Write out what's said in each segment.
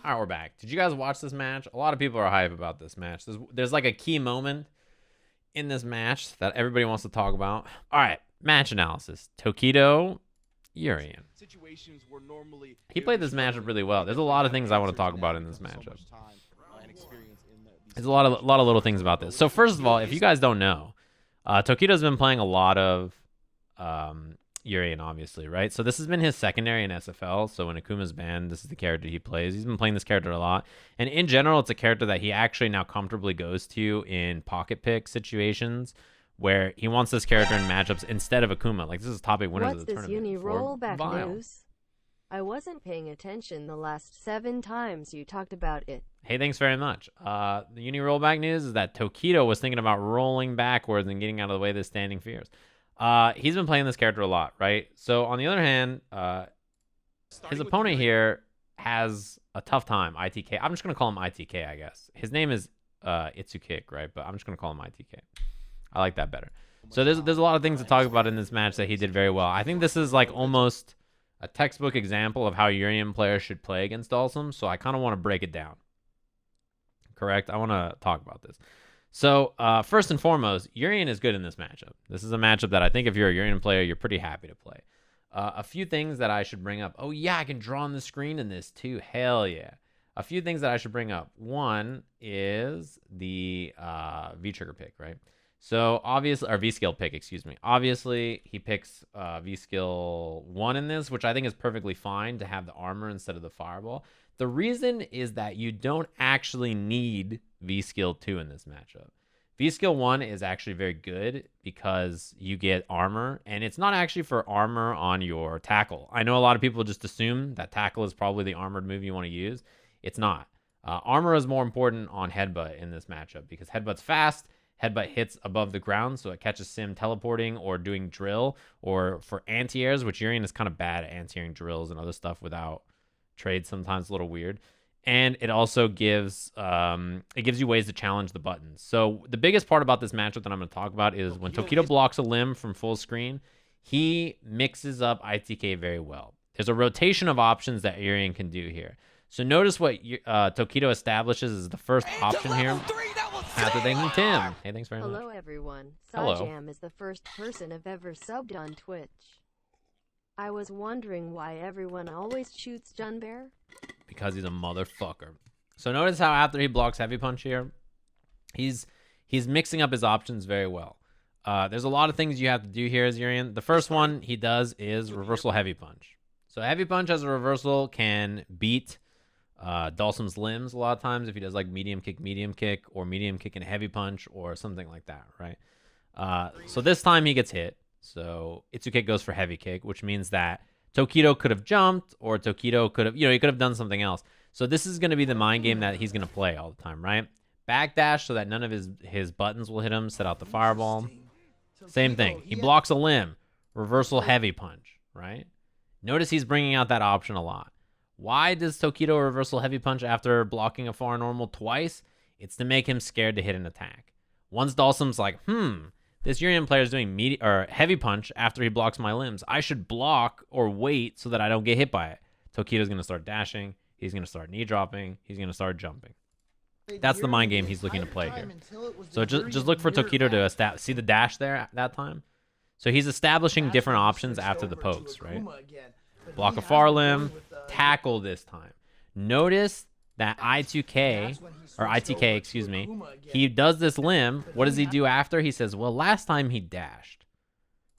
All right, we're back. Did you guys watch this match? A lot of people are hype about this match. There's like a key moment in this match that everybody wants to talk about. All right, match analysis. Tokido, Urien. He played this matchup really well. There's a lot of things I want to talk about in this matchup. There's a lot of little things about this. So first of all, if you guys don't know, Tokido's been playing a lot of Urien, obviously, right? So this has been his secondary in SFL. So when Akuma's banned, this is the character he plays. He's been playing this character a lot. And in general, it's a character that he actually now comfortably goes to in pocket pick situations where he wants this character in matchups instead of Akuma. Like, this is topic winners of the tournament. What's this uni rollback Vile. news? I wasn't paying attention the last 7 times you talked about it. Hey, thanks very much. The uni rollback news is that Tokido was thinking about rolling backwards and getting out of the way of the standing fears. He's been playing this character a lot, right? So on the other hand, his opponent here has a tough time, ITK. I'm just going to call him ITK, I guess. His name is Itsukik, right? But I'm just going to call him ITK. I like that better. So there's a lot of things to talk about in this match that he did very well. I think this is like almost a textbook example of how Urien players should play against Dhalsim, so I kind of want to break it down. Correct? I want to talk about this. So, first and foremost, Urien is good in this matchup. This is a matchup that I think if you're a Urien player, you're pretty happy to play. A few things that I should bring up. Oh, yeah, I can draw on the screen in this too. Hell yeah. A few things that I should bring up. One is the V-trigger pick, right? So, obviously, or V-skill pick, excuse me. Obviously, he picks V-skill 1 in this, which I think is perfectly fine to have the armor instead of the fireball. The reason is that you don't actually need V-skill 2 in this matchup. V-skill 1 is actually very good because you get armor, and it's not actually for armor on your tackle. I know a lot of people just assume that tackle is probably the armored move you want to use. It's not. Armor is more important on headbutt in this matchup because headbutt's fast. Headbutt hits above the ground, so it catches Sim teleporting or doing drill, or for anti-airs, which Urien is kind of bad at anti-airing drills and other stuff without trade, sometimes a little weird. And it also gives you ways to challenge the buttons. So the biggest part about this matchup that I'm going to talk about is when Tokido blocks a limb from full screen, he mixes up ITK very well. There's a rotation of options that Urien can do here. So notice what Tokido establishes as the first option here. After thanking Tim. Hey, thanks very much. Hello, everyone. Hello. Sajam is the first person I've ever subbed on Twitch. I was wondering why everyone always shoots Junbear. Because he's a motherfucker. So notice how after he blocks heavy punch here, he's mixing up his options very well. There's a lot of things you have to do here as Urien. The first one he does is reversal heavy punch. So heavy punch as a reversal can beat Dhalsim's limbs a lot of times if he does like medium kick, or medium kick and heavy punch, or something like that, right? So this time he gets hit. So Itsukik goes for heavy kick, which means that Tokido could have jumped, or Tokido could have, he could have done something else. So this is going to be the mind game that he's going to play all the time, right? Backdash so that none of his buttons will hit him, set out the fireball. Same thing. He blocks a limb, reversal heavy punch, right? Notice he's bringing out that option a lot. Why does Tokido reversal heavy punch after blocking a far normal twice? It's to make him scared to hit an attack. Once Dhalsim's like, this Urien player is doing heavy punch after he blocks my limbs. I should block or wait so that I don't get hit by it. Tokido's going to start dashing. He's going to start knee dropping. He's going to start jumping. That's the mind game he's looking to play here. So just look for Tokido to see the dash there at that time. So he's establishing different options after the pokes, right? Block a far limb, tackle this time. Notice that I2K, or ITK, excuse me, he does this limb. What does he do after? He says, well, last time he dashed.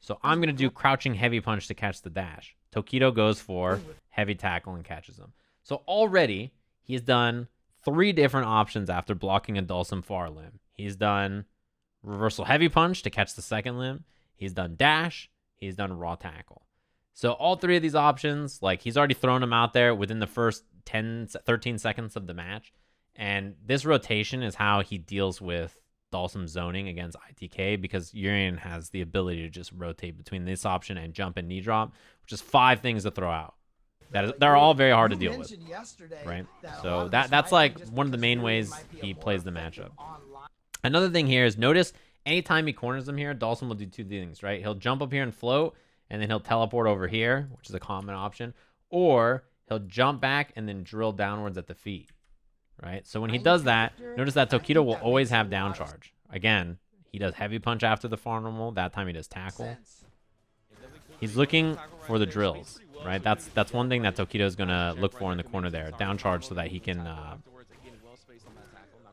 So I'm going to do crouching heavy punch to catch the dash. Tokido goes for heavy tackle and catches him. So already, he's done 3 different options after blocking a Dhalsim far limb. He's done reversal heavy punch to catch the second limb. He's done dash. He's done raw tackle. So all 3 of these options, like he's already thrown them out there within the first 13 seconds of the match. And this rotation is how he deals with Dhalsim zoning against ITK, because Urien has the ability to just rotate between this option and jump and knee drop, which is 5 things to throw out. They're all very hard to deal with, right? So that's like one of the main ways he plays the matchup. Another thing here is notice anytime he corners them here, Dhalsim will do 2 things, right? He'll jump up here and float, and then he'll teleport over here, which is a common option, or he'll jump back and then drill downwards at the feet, right? So when he does that, notice that Tokido will always have down charge. Again, he does heavy punch after the far normal. That time he does tackle. He's looking for the drills, right? That's one thing that Tokido is going to look for in the corner there. Down charge so that he can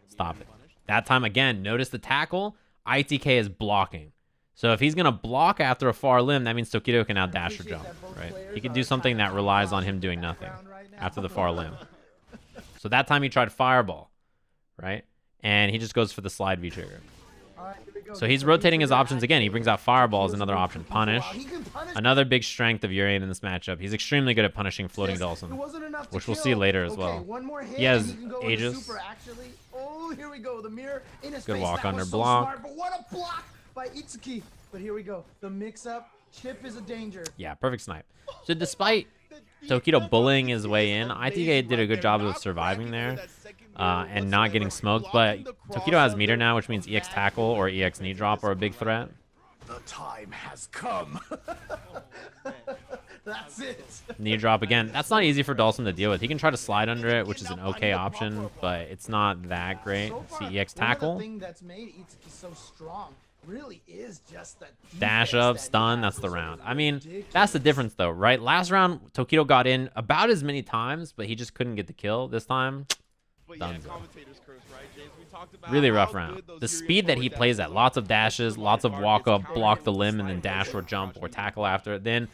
stop it. That time, again, notice the tackle. ITK is blocking. So if he's going to block after a far limb, that means Tokido can now dash or jump, right? He can do something that relies on him doing nothing after the far limb. So that time he tried fireball, right? And he just goes for the slide V trigger. So he's rotating his options again. He brings out fireball as another option. Punish. Another big strength of Urien in this matchup. He's extremely good at punishing floating Dhalsim, which we'll see later as well. He has Aegis. Good walk under block. By Itsuki, but here we go. The mix-up. Chip is a danger. Yeah, perfect snipe. So despite Tokido bullying his way in, ITK did a good job of surviving there and not getting smoked. But Tokido has meter now, which means EX tackle or EX knee drop are a big threat. The time has come. That's it. Knee drop again. That's not easy for Dhalsim to deal with. He can try to slide under it, which is an okay option, but it's not that great. See EX tackle. The thing that's made Itsuki so strong really is just that dash up, stun, that's the round. I mean, that's the difference though, right? Last round, Tokido got in about as many times, but he just couldn't get the kill. This time, really rough round. The speed that he plays at, lots of dashes, lots of walk up, block the limb, and then dash or jump or tackle after it. Then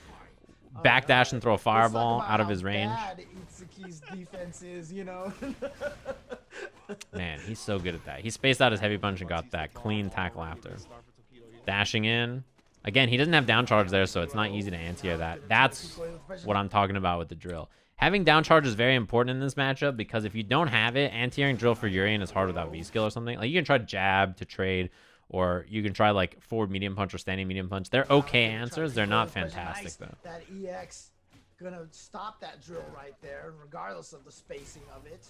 back dash and throw a fireball out of his range. Itsuki's defense is, you know. Man, he's so good at that. He spaced out his heavy punch and got that clean tackle after. Dashing in. Again, he doesn't have down charge there, so it's not easy to anti-air that. That's what I'm talking about with the drill. Having down charge is very important in this matchup because if you don't have it, anti-airing drill for Urien is hard without V-skill or something. Like, you can try jab to trade, or you can try, like, forward medium punch or standing medium punch. They're okay answers. They're not fantastic, though. That EX gonna stop that drill right there, regardless of the spacing of it.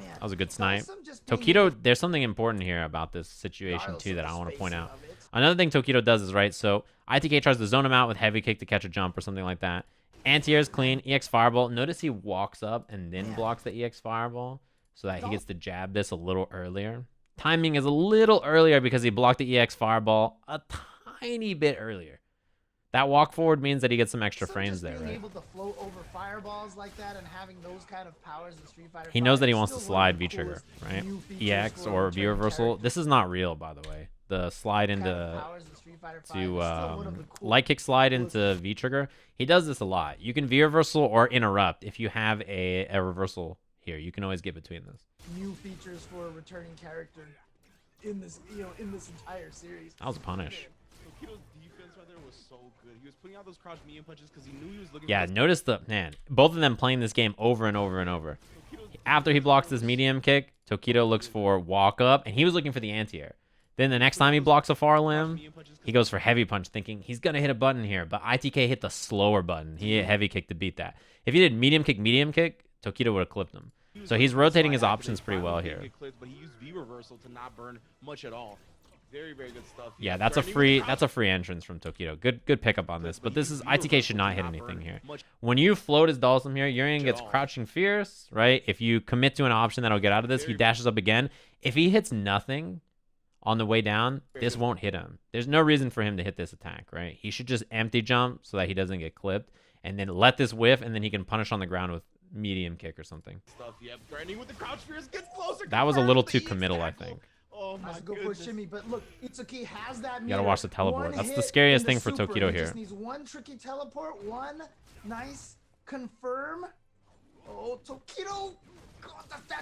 Man, that was a good snipe. Tokido, there's something important here about this situation too that I want to point out. Another thing Tokido does is, right, so ITK tries to zone him out with heavy kick to catch a jump or something like that. Anti-air is clean. EX fireball. Notice he walks up and then blocks the EX fireball so that he gets to jab this a little earlier. Timing is a little earlier because he blocked the EX fireball a tiny bit earlier. That walk forward means that he gets some extra frames there, right? Able to float over fireballs like that and having those kind of powers in Street Fighter he knows that he wants to slide V-trigger, right? EX or V-reversal. This is not real, by the way. The slide into light kick slide into V-trigger. He does this a lot. You can V-reversal or interrupt if you have a reversal here. You can always get between this. New features for a returning character in this, in this entire series. That was a punish. Tokido's defense right there was so good. He was putting out those crouch medium punches because he knew he was looking. Yeah, notice both of them playing this game over and over and over. After he blocks this medium kick, Tokido looks for walk up, and he was looking for the anti-air. Then the next time he blocks a far limb, he goes for heavy punch, thinking he's gonna hit a button here, but ITK hit the slower button. He hit heavy kick to beat that. If he did medium kick, Tokido would have clipped him. So he's rotating his options pretty well here. But he used V reversal to not burn much at all. Very, very good stuff. Yeah, that's a free entrance from Tokido. Good pickup on this. But this is ITK should not hit anything here. When you float his Dhalsim here, Urien gets crouching fierce, right? If you commit to an option that'll get out of this, he dashes up again. If he hits nothing on the way down, this won't hit him. There's no reason for him to hit this attack, right? He should just empty jump so that he doesn't get clipped, and then let this whiff, and then he can punish on the ground with medium kick or something. That was a little too committal, I think. Oh my go for a shimmy, but look, Itsuki has that. You gotta watch the teleport. That's the scariest thing for Tokido here. He just needs one tricky teleport, one nice confirm. Oh, Tokido.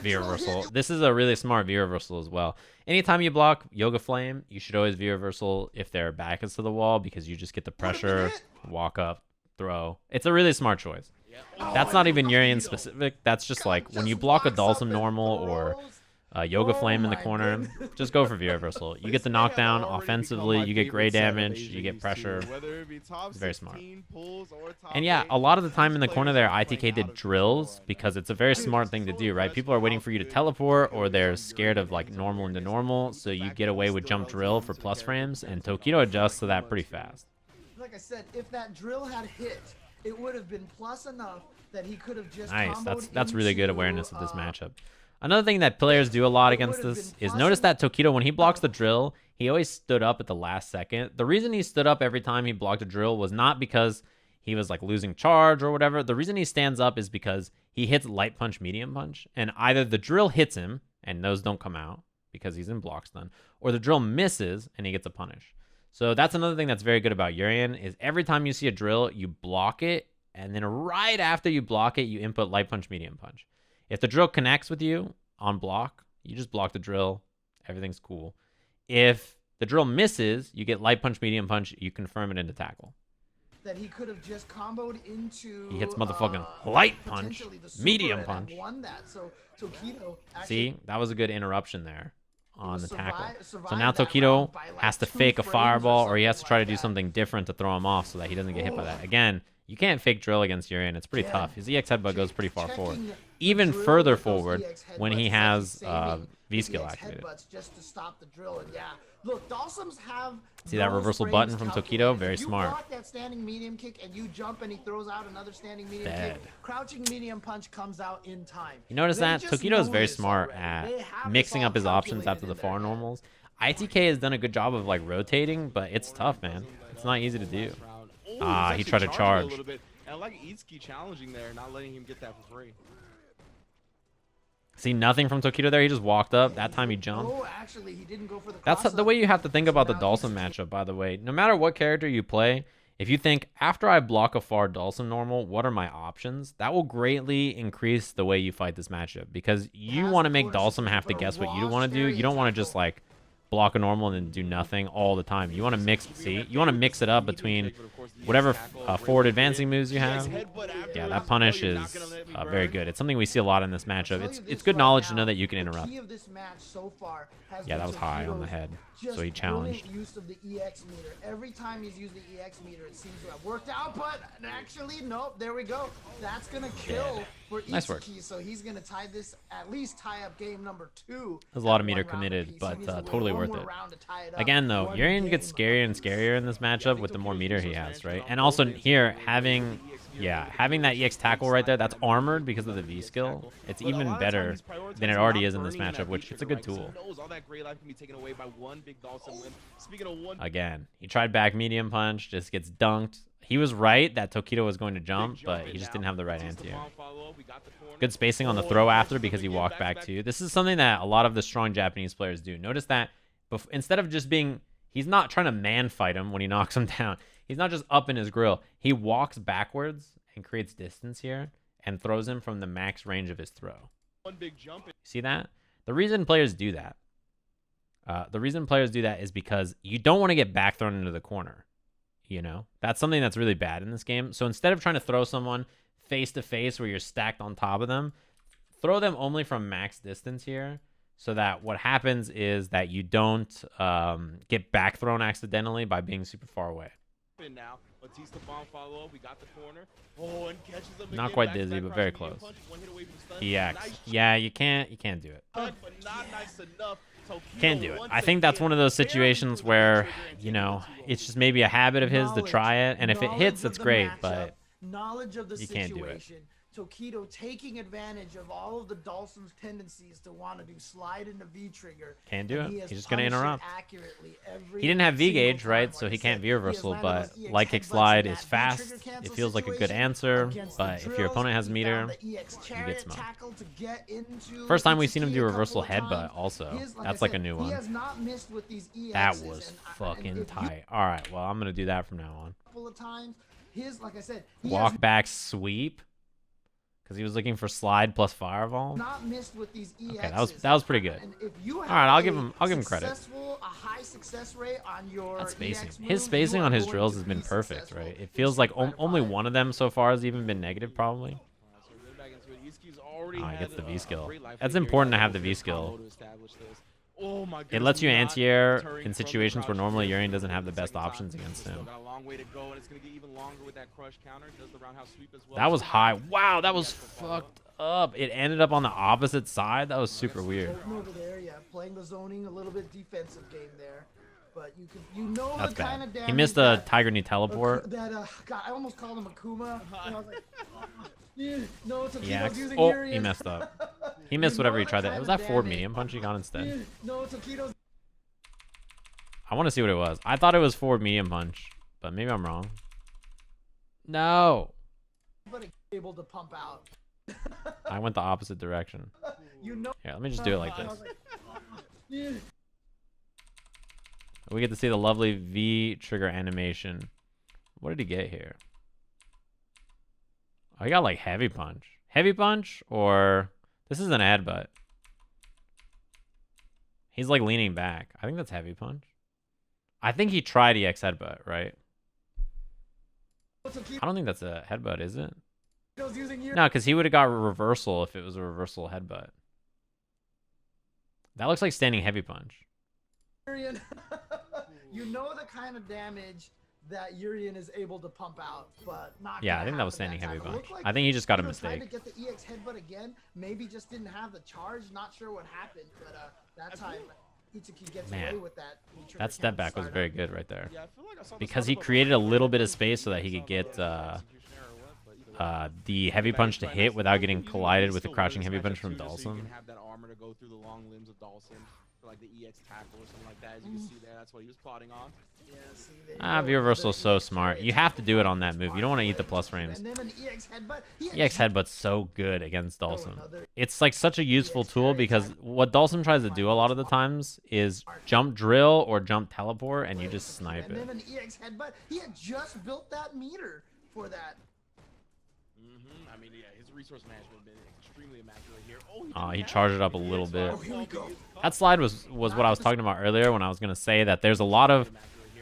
V-reversal. This is a really smart V-reversal as well. Anytime you block Yoga Flame, you should always V-reversal if their back is to the wall because you just get the pressure, walk up, throw. It's a really smart choice. That's not even Urien specific. That's just like when you block a Dhalsim normal or Yoga Flame in the corner, just go for V-reversal. You get the knockdown offensively, you get gray damage, you get pressure. It's very smart. And yeah, a lot of the time in the corner there, ITK did drills because it's a very smart thing to do, right? People are waiting for you to teleport or they're scared of like normal into normal, so you get away with jump drill for plus frames, and Tokido adjusts to that pretty fast. Like I said, if that drill had hit, it would have been plus enough that he could have just Nice. comboed That's really good into, awareness of this matchup. Another thing that players do a lot against this is notice that Tokido, when he blocks the drill, he always stood up at the last second. The reason he stood up every time he blocked a drill was not because he was like losing charge or whatever. The reason he stands up is because he hits light punch, medium punch, and either the drill hits him and those don't come out because he's in block stun, or the drill misses and he gets a punish. So that's another thing that's very good about Urien is every time you see a drill, you block it, and then right after you block it, you input light punch, medium punch. If the drill connects with you on block, you just block the drill. Everything's cool. If the drill misses, you get light punch, medium punch. You confirm it into tackle. That he could have just comboed into. He hits motherfucking light punch, potentially the super medium and punch. won that. So Tokido actually See, that was a good interruption there on the tackle. So survived now that Tokido round by, like, has to 2 fake a frames or fireball, or he has to something try to like do that. something different to throw him off so that he doesn't get hit by that. Again, you can't fake drill against Urien. It's pretty tough. His EX headbutt goes pretty far forward. Checking Even drill further with those forward EX when he headbutts, has saving V the skill EX activated. headbutts just to stop the drill. And yeah, look, Dhalsims have See that those reversal frames button from calculated. Tokido? If Very you smart. block that standing medium kick and you jump and he throws out another standing medium Dead. kick, crouching medium punch comes out in time. You notice They that just Tokido is know very this smart already. They at have this mixing all up his options calculated after the in their far head. normals. ITK has done a good job of like rotating, but it's tough, man. It's not easy to do. Ooh, Ah, he's he actually tried to charging charge. a little bit. And I like Itsuki challenging there, not letting him get that for free. See nothing from Tokido there. He just walked up. That time he jumped. Oh, actually, he didn't go for the That's the cross-up. way you have to think about the Now Dhalsim matchup, by the way. No matter what character you play, if you think, after I block a far Dhalsim normal, what are my options? That will greatly increase the way you fight this matchup, because you Has want to the make corner Dhalsim secure, have to but a guess what you raw want to do. You don't want to just like block a normal and then do nothing all the time. You want to mix, see, you want to mix it up between whatever forward advancing moves you have. Yeah, that punish is very good. It's something we see a lot in this matchup. It's good knowledge to know that you can interrupt. Yeah, that was high on the head, so he challenged. Use of the EX meter. Every time he's used the EX meter, it seems to have worked out, but actually, nope. There we go. That's gonna kill for Nice work. Itsuki, so he's gonna tie this, at least tie up game number 2. There's a lot of at meter 1 round committed, apiece. but He needs to win totally one worth more it. round to tie it up. Again, though, One Urien gets game scarier and scarier in this matchup with the more meter he has, right? And also here, having that EX tackle right there, that's armored because of the V skill. It's even better than it already is in this matchup, which it's a good tool. Again, he tried back medium punch, just gets dunked. He was right that Tokido was going to jump, but he just didn't have the right anti-air. Good spacing on the throw after because he walked back too. This is something that a lot of the strong Japanese players do. Notice that instead of just being, he's not trying to man fight him when he knocks him down. He's not just up in his grill. He walks backwards and creates distance here and throws him from the max range of his throw. See that? The reason players do that, is because you don't want to get back thrown into the corner. You know, that's something that's really bad in this game. So instead of trying to throw someone face to face where you're stacked on top of them, throw them only from max distance here, so that what happens is that you don't get back thrown accidentally by being super far away. Now, Batista bomb follow up. We got the corner. Oh, and catches him Not again. quite Back-to-back dizzy, but crouch very medium close. punch, one hit away from stun. EX. Nice Yeah, you can't do it. shot, but not nice enough. Tokido Can't do it. once I think that's again one of those barely situations moves the where, trigger and you taking know, it too long. it's just maybe a habit of his to try it, and if it hits, that's great, but knowledge of the you can't do it. situation. Tokido taking advantage of all of the Dhalsim's tendencies to want to do slide into V trigger. Can't do and it. has He's just gonna punished it interrupt. accurately every he didn't have V single gauge, time. right? Like So I he can't said, V he has reversal, landed but those EX light kick headbutts slide in is that fast. V-trigger cancel It feels like a good situation answer, against the but if your drills. opponent has He meter, found the EX you chariot get smoked. tackle to get into First time we've seen him Itsuki do a reversal couple of headbutt times. also. His, like That's I like a said, new He one. has not missed with these EXs, That was and fucking if you tight. All right, well, I'm going to do that from now on. couple of times. His, like I said, he Walk has back sweep, because he was looking for slide plus fireball. not missed with these EXs. Okay, that was pretty good. And if you have All right, I'll a give him credit. A high success rate on your That spacing. EX His moves, spacing you on are his going drills to has been be perfect, successful right? It in feels like Street Fighter only 5. one of them so far has even been negative, probably. So getting back into it, Itsuki's already Oh, he had gets the a V skill. great life That's lead here. important to He's have got the V a skill. combo to establish this. Oh my It goodness, lets you not anti-air deterring in from the situations where crouch normally medium Urien doesn't punch have the in the best second options time. against Still him. got a long way to go, and it's going to get even longer with that crush counter. Does the roundhouse sweep as well. That was So high. now Wow, that he was has to follow. fucked up. It ended up on the opposite side. That was super weird. Open over there, yeah, playing the zoning, a little bit defensive game there. But but you know That's the kind bad. of damage He missed a Tiger Knee teleport. God, I almost called him Akuma. And I was like, yeah, no, Tokido's using Oh, Urien. he messed up. He missed whatever he tried there. Was that forward medium punch he got instead? Yeah, no, Tokido's I want to see what it was. I thought it was forward medium punch, but maybe I'm wrong. No. able to pump out. I went the opposite direction. You know. Here, let me just do it like I this. was like, yeah. We get to see the lovely V trigger animation. What did he get here? Oh, he got like heavy punch. Heavy punch, or this is an headbutt. He's like leaning back. I think that's heavy punch. I think he tried EX headbutt, right? I don't think that's a headbutt, is it? No, because he would have got a reversal if it was a reversal headbutt. That looks like standing heavy punch. Urien, you know the kind of damage that Urien is able to pump out, but not. Yeah, gonna I think that was happen standing heavy time. It punch. looked like I think he just got a Tokido tried mistake. to get the EX headbutt again, maybe just didn't have the charge. Not sure what happened, but that time Ichiki gets Man, away with that. that step back was very good right there. Yeah, I feel like I saw the Because start he of created a little bit of Urien, space so that he could get executioner or what, but either way. the heavy punch to hit without getting You collided can with the still crouching wear heavy this punch matchup from too, just so you Dhalsim. can have that armor to go through the long limbs of Dhalsim for like the EX tackle or something like that. As you can see there, that's what he was plotting on. Yeah, see, there you go. V reversal's so EX smart. You EX have to do it on headbutt that move. You smart don't want to eat the play. plus frames. And then an EX headbutt. EX headbutt's so good against Dhalsim. another It's like such a useful tool because what Dhalsim tries to do a lot of the times is jump drill or jump teleport and you just snipe And it. then an EX headbutt. He had just built that meter for that. I mean, yeah, his resource management has been extremely immaculate here. Oh, He didn't charged have it up a the little EX bit. fire. Oh, here we go. That slide was what I was talking about earlier when I was going to say that there's a lot of,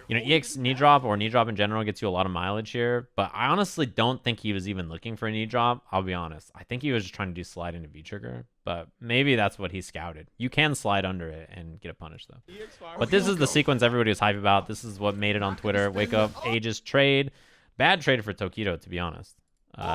you know, EX knee drop or knee drop in general gets you a lot of mileage here, but I honestly don't think he was even looking for a knee drop. I'll be honest. I think he was just trying to do slide into V-trigger, but maybe that's what he scouted. You can slide under it and get a punish though. EX fire. But this is the sequence everybody was hype about. This is what made it on Twitter. Wake up, Aegis trade. Bad trade for Tokido, to be honest.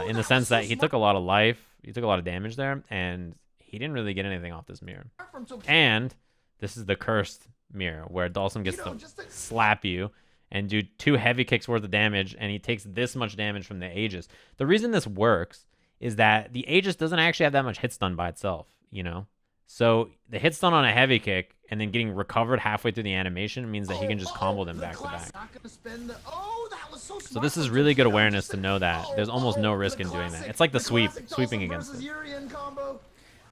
In the sense that he took a lot of life, he took a lot of damage there, and he didn't really get anything off this mirror. From Tokido. And this is the cursed mirror where Dhalsim gets to slap you and do 2 heavy kicks worth of damage, and he takes this much damage from the Aegis. The reason this works is that the Aegis doesn't actually have that much hit stun by itself, you know? So the hit stun on a heavy kick and then getting recovered halfway through the animation means that he can just combo them back to back. So this is really good awareness to know that there's almost no risk in doing that. It's like the sweeping against it.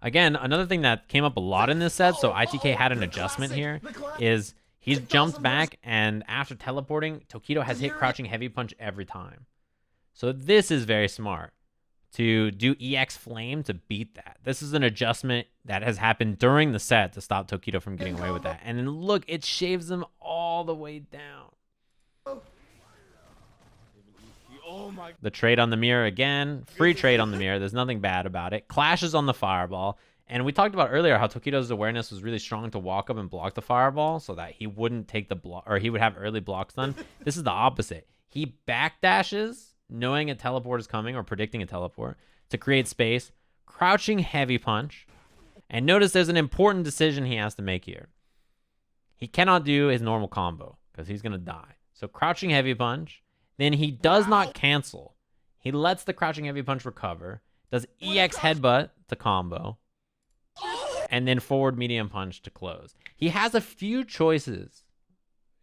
Again, another thing that came up a lot in this set, so ITK had an adjustment here, is he's jumped back, and after teleporting, Tokido has hit crouching heavy punch every time. So this is very smart to do EX Flame to beat that. This is an adjustment that has happened during the set to stop Tokido from getting away with that. And then look, it shaves him all the way down. Oh my. The trade on the mirror again. Free trade on the mirror. There's nothing bad about it. Clashes on the fireball. And we talked about earlier how Tokido's awareness was really strong to walk up and block the fireball so that he wouldn't take the block, or he would have early blocks done. This is the opposite. He backdashes, knowing a teleport is coming or predicting a teleport, to create space, crouching heavy punch. And notice there's an important decision he has to make here. He cannot do his normal combo because he's going to die. So crouching heavy punch. Then he does not cancel. He lets the crouching heavy punch recover, does EX headbutt to combo, and then forward medium punch to close. He has a few choices,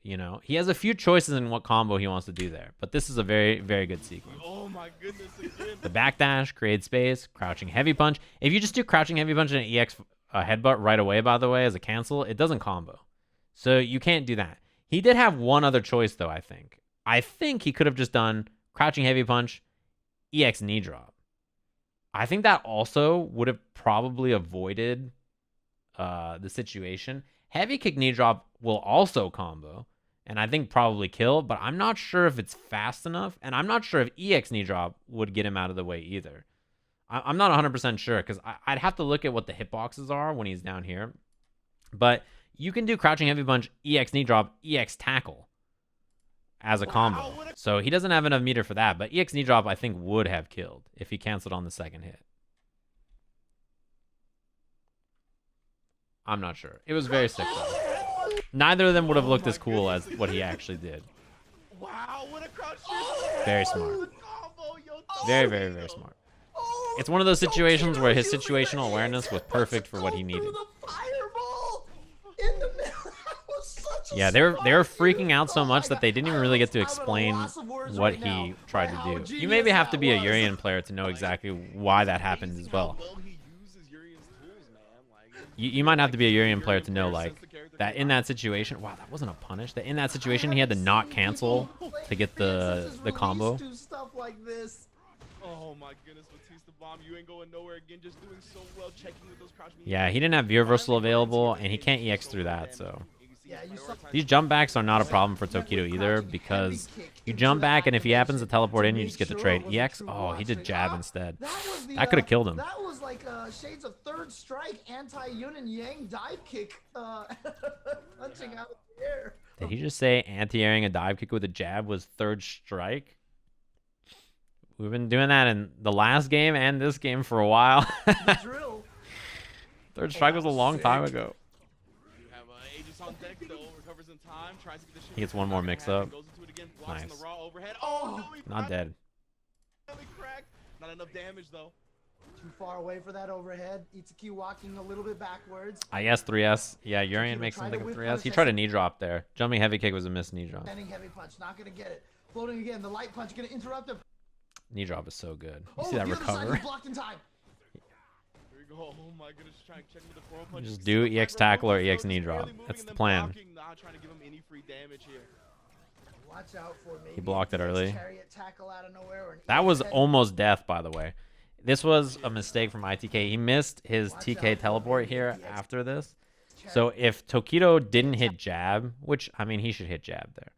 you know. He has a few choices in what combo he wants to do there. But this is a very, very good sequence. Oh my goodness again. The backdash, create space, crouching heavy punch. If you just do crouching heavy punch and an EX headbutt right away, by the way, as a cancel, it doesn't combo. So you can't do that. He did have one other choice, though, I think. I think he could have just done crouching heavy punch, EX knee drop. I think that also would have probably avoided the situation. Heavy kick knee drop will also combo, and I think probably kill, but I'm not sure if it's fast enough, and I'm not sure if EX knee drop would get him out of the way either. I'm not 100% sure, because I'd have to look at what the hitboxes are when he's down here. But you can do crouching heavy punch, EX knee drop, EX tackle as a combo. So he doesn't have enough meter for that, but EX knee drop I think would have killed if he canceled on the second hit. I'm not sure. It was very sick though. Neither of them would have looked as cool as what he actually did. Wow, what a crouch. Very smart. The combo, yo, Very, very, very smart. It's one of those situations where his situational awareness was perfect for what he needed. The fireball in the middle. That was such a Yeah, they were smart freaking move. out so Oh much my that they God. didn't even I really get almost- to I'm at a explain loss of words what right he now. tried How to do. You genius maybe have to that be a was. Urien player to know exactly why that happens as well. How well he uses Urien's tools, man. Like, You might have to be a Urien player to know, player like, since the character that came in out. that situation. Wow, that wasn't a punish. That in that situation, he had to not cancel to get the combo. Do stuff like this. Oh my goodness, Batista bomb, you ain't going nowhere again, just doing so well, checking with those crouch medium. Yeah, he didn't have Veer Reversal available, and he can't EX through that, so. Yeah, you saw These jump backs are not a problem for Tokido either, because you jump back, and if he happens to teleport in, you just get the trade. EX? Oh, he did jab instead. That could have killed him. That was like shades of Third Strike, anti-yin and yang dive kick, punching out of the air. Did he just say anti-airing a dive kick with a jab was third strike? We've been doing that in the last game and this game for a while. The drill. Third strike was a long time ago. You have Aegis on deck, though, recovers in time, tries to get the shit. He gets one more mix-up. Goes into it again, blocks on Nice. the raw overhead. Oh, no, he Not dead. finally cracked. Not enough damage, though. Too far away for that overhead. Itsuki walking a little bit backwards. IS 3S. Yeah, Urien makes him think of 3S. He tried a knee drop there. Jumping heavy kick was a missed knee drop. Standing heavy punch, not gonna get it. Floating again, the light punch gonna interrupt him. Knee drop is so good. You Oh, see that the other side, recover? he blocked in time. Here we go. Oh my goodness, trying to check with the forward punch. Just You can do see the EX right tackle or remote, EX so knee just drop. barely moving That's and the then plan. blocking, not trying to give him any free damage here. Watch out for me. He blocked it early. Chariot tackle out of nowhere, or an That was EX almost death, by the way. This was a mistake from ITK. He missed his TK teleport here after this. So if Tokido didn't hit jab, which, I mean, he should hit jab there.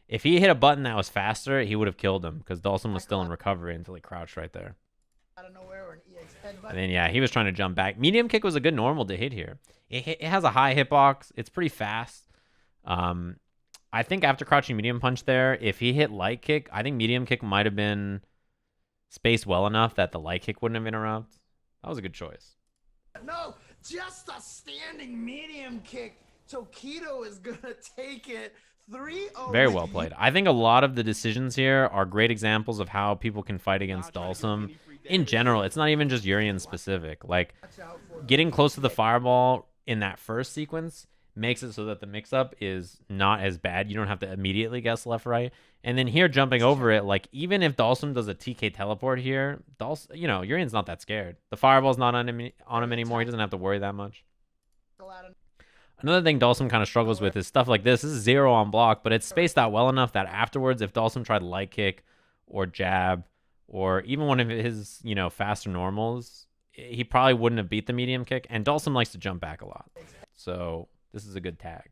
If he hit a button that was faster, he would have killed him because Dhalsim was still in recovery until he crouched right there. out of nowhere, or an EX headbutt. And then, yeah, he was trying to jump back. Medium kick was a good normal to hit here. It has a high hitbox. It's pretty fast. I think after crouching medium punch there, if he hit light kick, I think medium kick might have been spaced well enough that the light kick wouldn't have interrupted. That was a good choice. No, just a standing medium kick. Tokido is gonna take it 3-0. Very well played. I think a lot of the decisions here are great examples of how people can fight against Not trying to give him Dhalsim. any free In damage. general, it's not even just Urien specific. Like, Watch out for getting close to the fireball in that first sequence makes it so that the mix-up is not as bad. You don't have to immediately guess left-right. And then here, jumping over it, like, even if Dhalsim does a TK teleport here, Urien's not that scared. The fireball's not on him anymore. He doesn't have to worry that much. Another thing Dhalsim kind of struggles with is stuff like this. This is 0 on block, but it's spaced out well enough that afterwards, if Dhalsim tried light kick or jab or even one of his, faster normals, he probably wouldn't have beat the medium kick. And Dhalsim likes to jump back a lot. So this is a good tag.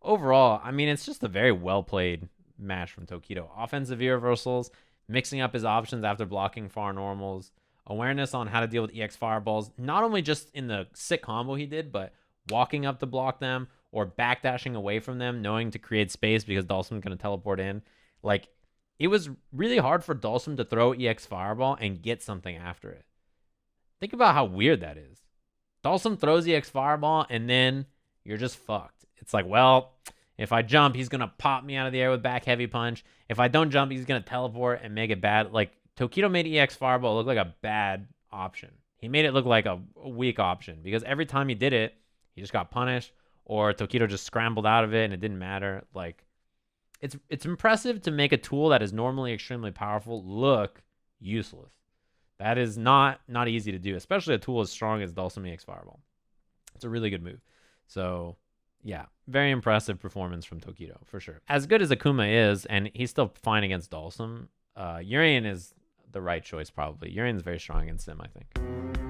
Overall, I mean, it's just a very well-played match from Tokido. Offensive reversals, mixing up his options after blocking far normals, awareness on how to deal with EX fireballs, not only just in the sick combo he did, but walking up to block them or backdashing away from them, knowing to create space because Dhalsim's going to teleport in. Like, it was really hard for Dhalsim to throw EX fireball and get something after it. Think about how weird that is. Dhalsim throws EX fireball and then you're just fucked. It's like, well, if I jump, he's going to pop me out of the air with back heavy punch. If I don't jump, he's going to teleport and make it bad. Like, Tokido made EX fireball look like a bad option. He made it look like a weak option because every time he did it, he just got punished, or Tokido just scrambled out of it and it didn't matter. Like, it's impressive to make a tool that is normally extremely powerful look useless. That is not easy to do, especially a tool as strong as Dhalsim EX Fireball. It's a really good move. So, yeah, very impressive performance from Tokido, for sure. As good as Akuma is, and he's still fine against Dhalsim, Urien is the right choice, probably. Urien's very strong against him, I think.